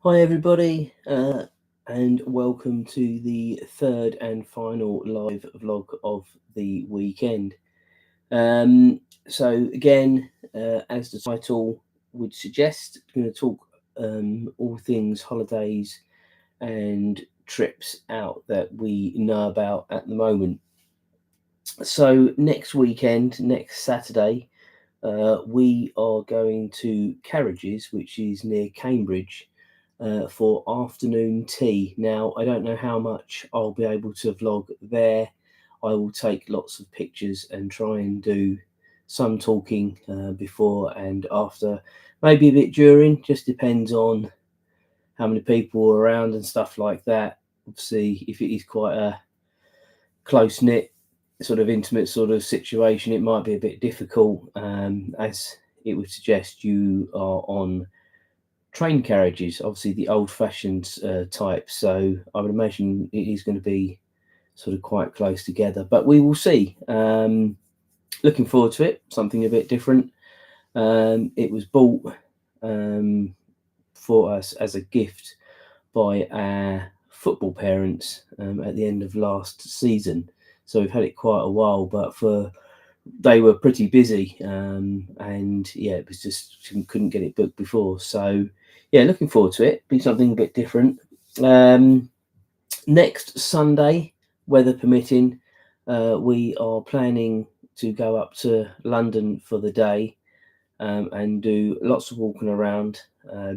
Hi, everybody, and welcome to the third and final live vlog of the weekend. Um, again, as the title would suggest, I'm going to talk all things holidays and trips out that we know about at the moment. So, next weekend, next Saturday, we are going to Carriages, which is near Cambridge, for afternoon tea. Now, I don't know how much I'll be able to vlog there. I will take lots of pictures and try and do some talking before and after, maybe a bit during, just depends on how many people are around and stuff like that. Obviously, if it is quite a close knit, sort of intimate sort of situation, it might be a bit difficult, as it would suggest you are on train carriages, obviously the old-fashioned type. So I would imagine it is going to be sort of quite close together, but we will see. Looking forward to it. Something a bit different. It was bought for us as a gift by our football parents at the end of last season. So we've had it quite a while, but they were pretty busy, and yeah, it was just couldn't get it booked before. So yeah, looking forward to it. Be something a bit different. Um, Next Sunday, weather permitting, we are planning to go up to London for the day, and do lots of walking around,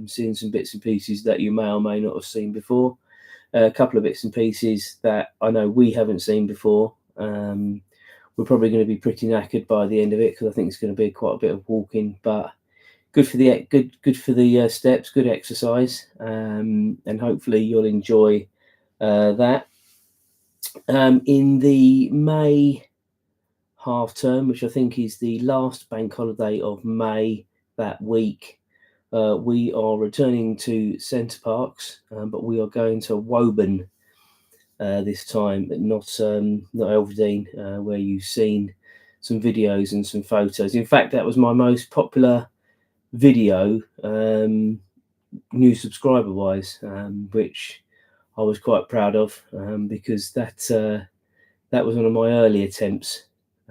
seeing some bits and pieces that you may or may not have seen before. A couple of bits and pieces that I know we haven't seen before. We're probably going to be pretty knackered by the end of it because I think it's going to be quite a bit of walking, but good for the steps, good exercise, and hopefully you'll enjoy that. In the May half term, which I think is the last bank holiday of May that week, we are returning to Center Parcs, but we are going to Woburn this time, not Elverdene, where you've seen some videos and some photos. In fact, that was my most popular video, new subscriber wise, which I was quite proud of, because that was one of my early attempts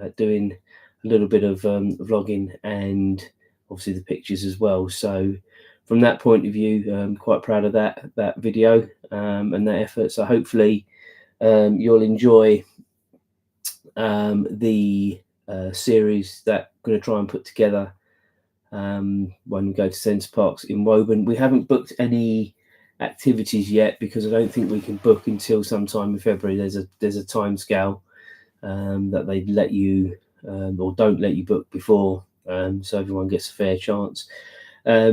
at doing a little bit of vlogging and obviously the pictures as well. So from that point of view, quite proud of that video, and that effort. So hopefully you'll enjoy the series that I'm going to try and put together when we go to Center Parcs in Woburn. We haven't booked any activities yet because I don't think we can book until sometime in February. There's a time scale that they let you or don't let you book before, so everyone gets a fair chance.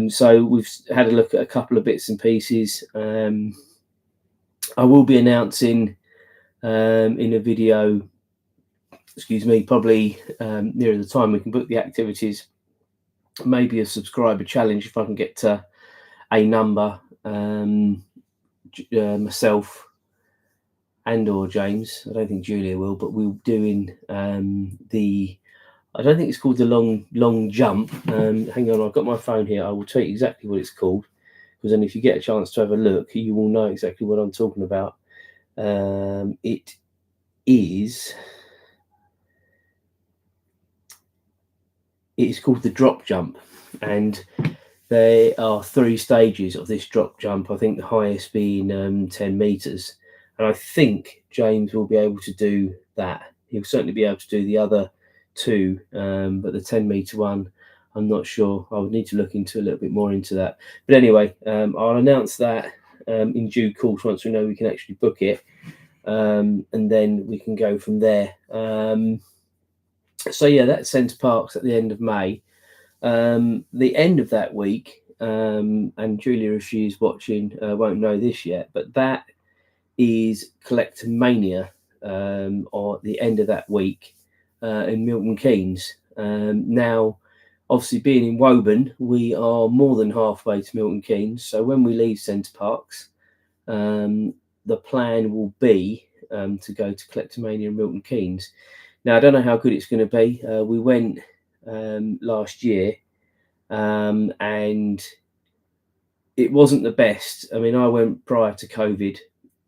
So we've had a look at a couple of bits and pieces. I will be announcing in a video, probably nearer the time we can book the activities, maybe a subscriber challenge if I can get to a number, myself and or James. I don't think Julia will, but we're doing I don't think it's called the long jump. Hang on, I've got my phone here. I will tell you exactly what it's called, because then if you get a chance to have a look, you will know exactly what I'm talking about. It is called the drop jump, and there are 3 stages of this drop jump. I think the highest being 10 meters, and I think James will be able to do that. He'll certainly be able to do the other 2, but the 10-meter one, I'm not sure. I would need to look into a little bit more into that. But anyway, I'll announce that in due course once we know we can actually book it, and then we can go from there. So yeah, that's Center Parcs at the end of May. The end of that week, and Julia, if she's watching, won't know this yet, but that is Collectomania, or the end of that week, in Milton Keynes. Now, obviously, being in Woburn, we are more than halfway to Milton Keynes. So when we leave Center Parcs, the plan will be to go to Collectomania in Milton Keynes. Now, I don't know how good it's going to be. We went last year, and it wasn't the best. I mean, I went prior to COVID,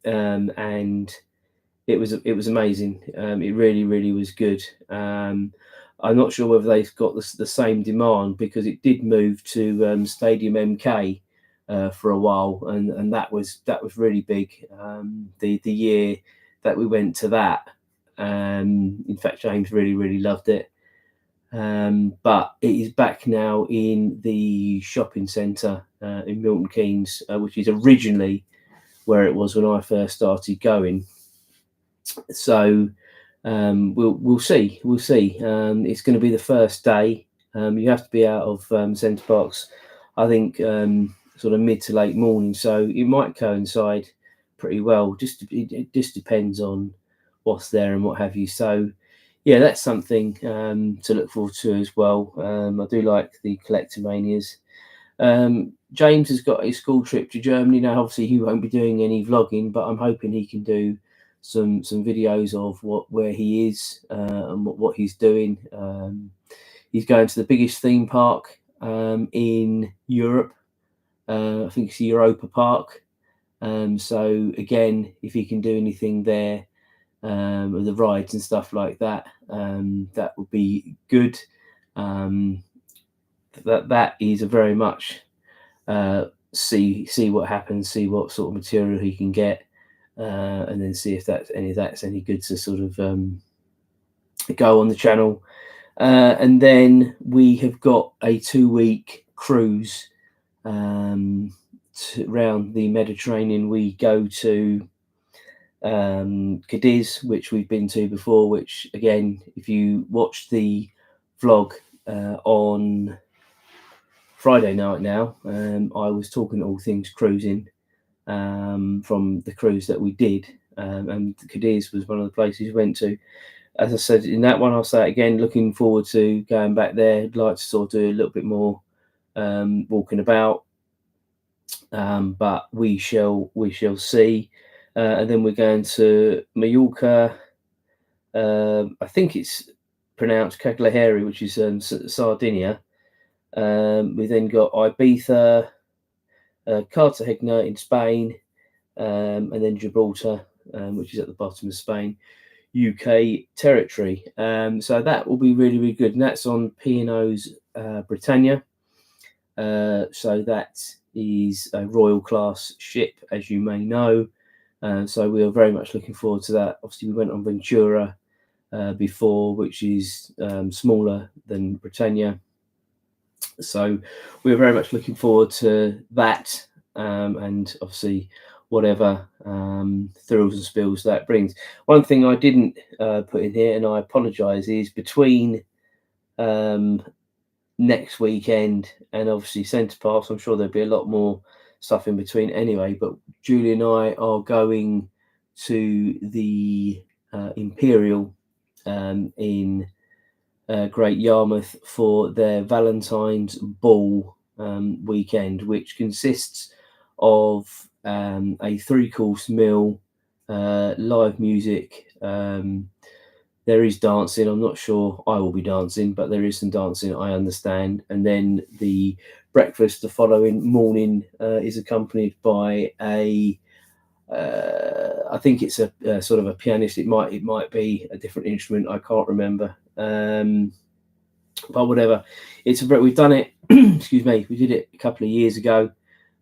and it was amazing. It really was good. I'm not sure whether they've got the same demand, because it did move to Stadium MK for a while, and that was really big. The year that we went to that, in fact, James really loved it. But it is back now in the shopping centre in Milton Keynes, which is originally where it was when I first started going. So we'll see. It's going to be the first day. You have to be out of Center Parcs, I think, sort of mid to late morning. So it might coincide pretty well. It just depends on what's there and what have you. So yeah, that's something to look forward to as well. I do like the Collectomanias. James has got a school trip to Germany now. Obviously, he won't be doing any vlogging, but I'm hoping he can do some videos of where he is and what he's doing. He's going to the biggest theme park in Europe. I think it's the Europa Park. So again, if he can do anything there, with the rides and stuff like that, that would be good. That is a very much see what happens, see what sort of material he can get, and then see if that's any good to sort of go on the channel. And then we have got a 2-week cruise around the Mediterranean. We go to Cadiz, which we've been to before, which again, if you watch the vlog on Friday night now, I was talking all things cruising from the cruise that we did, and Cadiz was one of the places we went to. As I said in that one, I'll say it again, looking forward to going back there. I'd like to sort of do a little bit more walking about, but we shall see. And then we're going to Mallorca. I think it's pronounced Cagliari, which is Sardinia. We then got Ibiza, Cartagena in Spain, and then Gibraltar, which is at the bottom of Spain, UK territory. So that will be really good, and that's on P&O's Britannia. So that is a Royal class ship, as you may know. So we are very much looking forward to that. Obviously, we went on Ventura before, which is smaller than Britannia. So we're very much looking forward to that, and obviously whatever thrills and spills that brings. One thing I didn't put in here, and I apologise, is between next weekend and obviously Center Parcs, I'm sure there'll be a lot more stuff in between anyway, but Julie and I are going to the Imperial in Great Yarmouth for their Valentine's Ball weekend, which consists of a 3-course meal, live music. There is dancing. I'm not sure I will be dancing, but there is some dancing, I understand. And then the breakfast the following morning is accompanied by I think it's a sort of a pianist. It might be a different instrument. I can't remember. But whatever. We've done it. Excuse me. We did it a couple of years ago,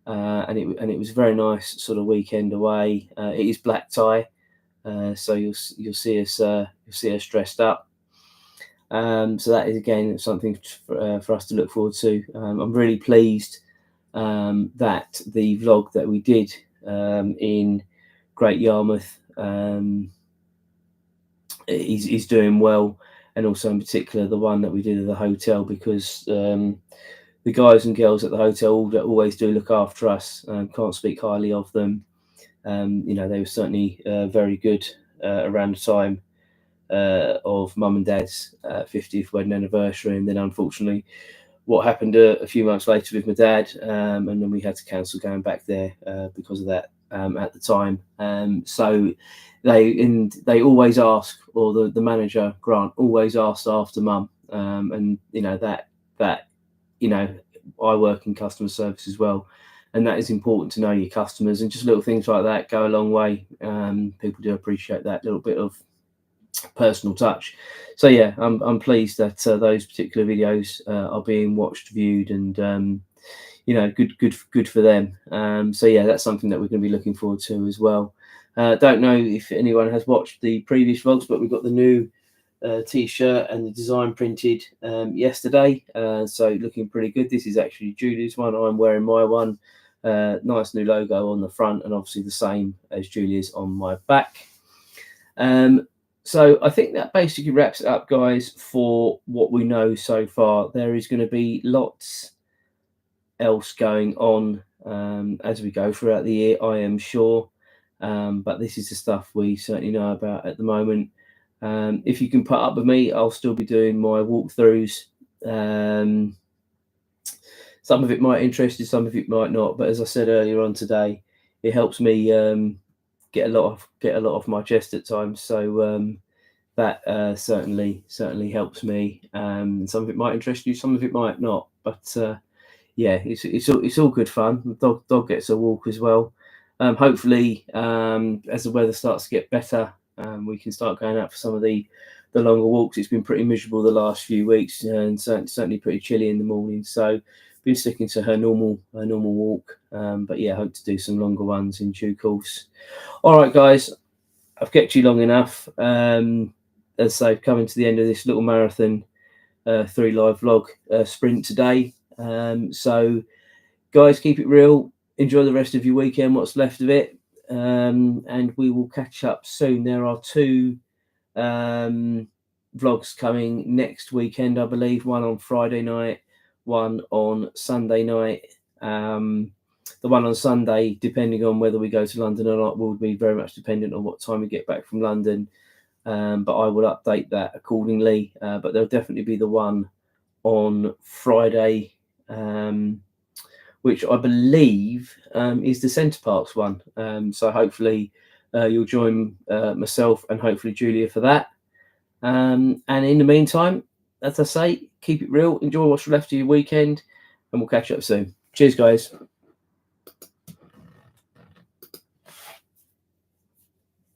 and it was a very nice sort of weekend away. It is black tie. So you'll see us dressed up. So that is again something for us to look forward to. I'm really pleased that the vlog that we did in Great Yarmouth is doing well, and also in particular the one that we did at the hotel, because the guys and girls at the hotel always do look after us. Can't speak highly of them. They were certainly very good around the time of Mum and Dad's 50th wedding anniversary, and then unfortunately what happened a few months later with my dad, and then we had to cancel going back there because of that at the time. So they always ask, or the manager Grant always asks after Mum, and that I work in customer service as well, and that is important to know your customers, and just little things like that go a long way. People do appreciate that little bit of personal touch. So yeah, I'm pleased that those particular videos are being watched, viewed, and good for them. So yeah, that's something that we're going to be looking forward to as well. Don't know if anyone has watched the previous vlogs, but we've got the new t-shirt and the design printed yesterday, so looking pretty good. This is actually Julia's one. I'm wearing my one. Nice new logo on the front, and obviously the same as Julia's on my back. So I think that basically wraps it up, guys, for what we know so far. There is going to be lots else going on as we go throughout the year, I am sure, but this is the stuff we certainly know about at the moment. If you can put up with me, I'll still be doing my walkthroughs. Some of it might interest you, some of it might not, but as I said earlier on today, it helps me get a lot off my chest at times. So that certainly helps me. Some of it might interest you, some of it might not, but yeah, it's all good fun. The dog gets a walk as well. Hopefully, as the weather starts to get better, we can start going out for some of the longer walks. It's been pretty miserable the last few weeks, and certainly pretty chilly in the morning. So been sticking to her normal walk. But yeah, hope to do some longer ones in due course. All right, guys, I've kept you long enough. As I say, coming to the end of this little marathon 3 live vlog sprint today. So guys, keep it real. Enjoy the rest of your weekend, what's left of it. And we will catch up soon. There are 2 vlogs coming next weekend, I believe. One on Friday night, one on Sunday night. The one on Sunday, depending on whether we go to London or not, will be very much dependent on what time we get back from London. But I will update that accordingly. But there'll definitely be the one on Friday, which I believe is the Center Parcs one. So hopefully you'll join myself and hopefully Julia for that. And in the meantime, as I say, keep it real, enjoy what's left of your weekend, and we'll catch up soon. Cheers, guys.